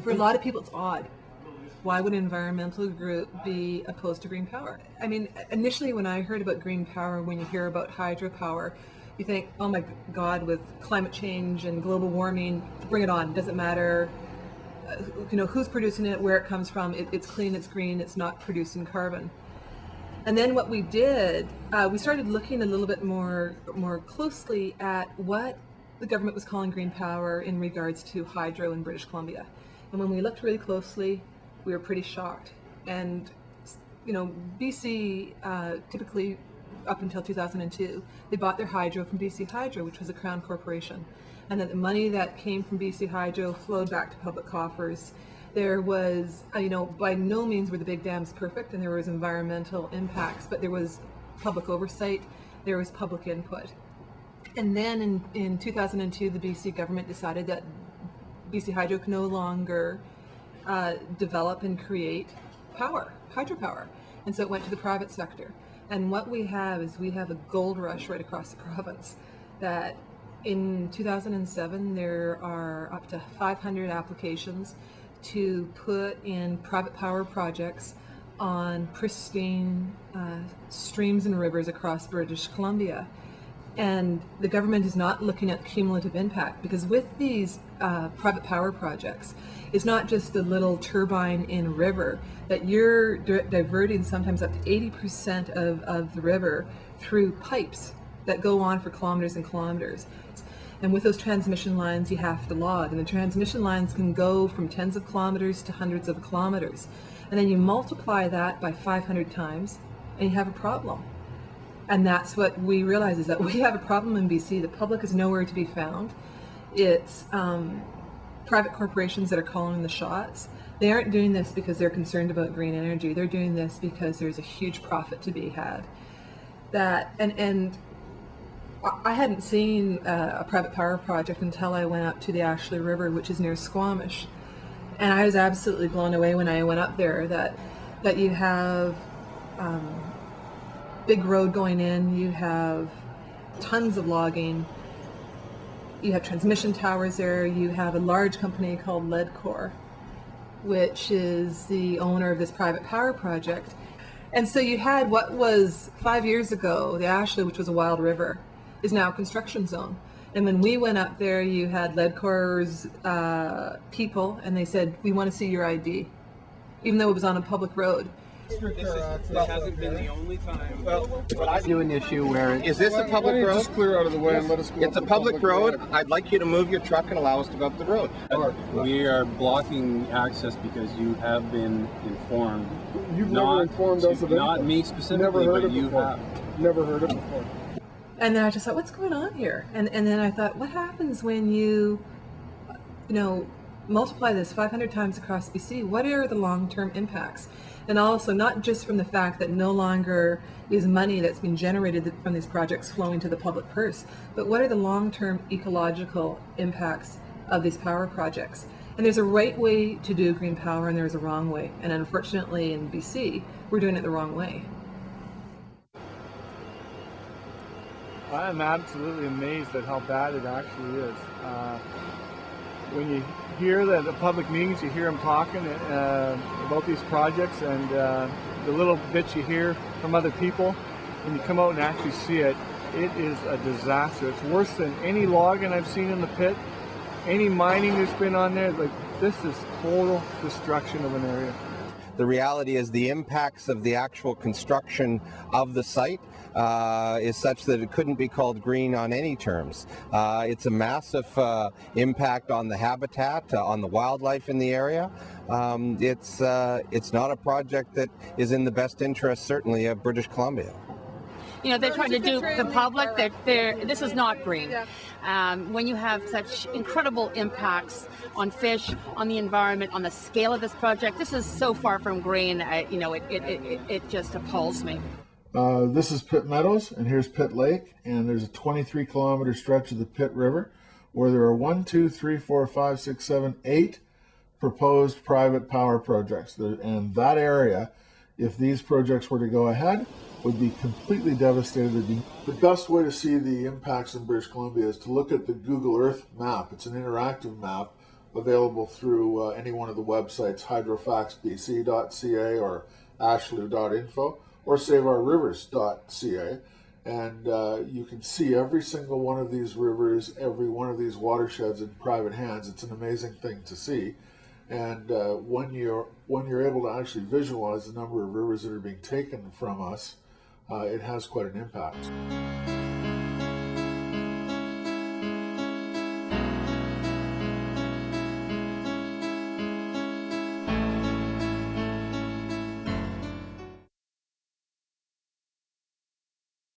For a lot of people, it's odd. Why would an environmental group be opposed to green power? I mean, initially when I heard about green power, when you hear about hydropower, you think, oh my God, with climate change and global warming, bring it on. Doesn't matter, who's producing it, where it comes from. It's clean, it's green, it's not producing carbon. And then what we did, we started looking a little bit more closely at what the government was calling green power in regards to hydro in British Columbia. And when we looked really closely, we were pretty shocked. And, BC typically, up until 2002, they bought their hydro from BC Hydro, which was a Crown corporation. And that the money that came from BC Hydro flowed back to public coffers. There was, by no means were the big dams perfect, and there was environmental impacts, but there was public oversight, there was public input. And then in 2002, the BC government decided that BC Hydro could no longer develop and create hydropower. And so it went to the private sector. And what we have is we have a gold rush right across the province. That in 2007, there are up to 500 applications to put in private power projects on pristine streams and rivers across British Columbia. And the government is not looking at cumulative impact, because with these private power projects, it's not just a little turbine in a river, that you're diverting sometimes up to 80% of the river through pipes that go on for kilometers and kilometers. And with those transmission lines, you have to log. And the transmission lines can go from tens of kilometers to hundreds of kilometers. And then you multiply that by 500 times, and you have a problem. And that's what we realize, is that we have a problem in BC. The public is nowhere to be found. It's private corporations that are calling the shots. They aren't doing this because they're concerned about green energy. They're doing this because there's a huge profit to be had. And I hadn't seen a private power project until I went up to the Ashley River, which is near Squamish. And I was absolutely blown away when I went up there that you have big road going in, you have tons of logging, you have transmission towers there, you have a large company called Ledcor, which is the owner of this private power project. And so you had what was 5 years ago, the Ashley, which was a wild river, is now a construction zone. And when we went up there, you had Ledcor's people, and they said, we want to see your ID, even though it was on a public road. This hasn't been the only time. Well, I do an issue where is this a public road? Just clear out of the way and let us go. It's a public road. I'd like you to move your truck and allow us to go up the road. We are blocking access because you have been informed. You've never informed us of it. Not me specifically, but you have. Never heard it before. And then I just thought, what's going on here? And then I thought, what happens when you multiply this 500 times across BC? What are the long-term impacts? And also, not just from the fact that no longer is money that's been generated from these projects flowing to the public purse, but what are the long-term ecological impacts of these power projects? And there's a right way to do green power, and there's a wrong way. And unfortunately, in BC, we're doing it the wrong way. I am absolutely amazed at how bad it actually is. When you hear the public meetings, you hear them talking about these projects, and the little bits you hear from other people, when you come out and actually see it, it is a disaster. It's worse than any logging I've seen in the pit, any mining that's been on there. Like, this is total destruction of an area. The reality is the impacts of the actual construction of the site is such that it couldn't be called green on any terms. It's a massive impact on the habitat, on the wildlife in the area. It's not a project that is in the best interest, certainly, of British Columbia. You know, they're trying to do the public. This is not green. When you have such incredible impacts on fish, on the environment, on the scale of this project, this is so far from green. It just appalls me. This is Pitt Meadows, and here's Pitt Lake, and there's a 23-kilometer stretch of the Pitt River where there are 1, 2, 3, 4, 5, 6, 7, 8 proposed private power projects. And that area, if these projects were to go ahead, would be completely devastated. The best way to see the impacts in British Columbia is to look at the Google Earth map. It's an interactive map available through any one of the websites, hydrofaxbc.ca or ashlew.info or saveourrivers.ca. And you can see every single one of these rivers, every one of these watersheds in private hands. It's an amazing thing to see. And when you're able to actually visualize the number of rivers that are being taken from us, it has quite an impact.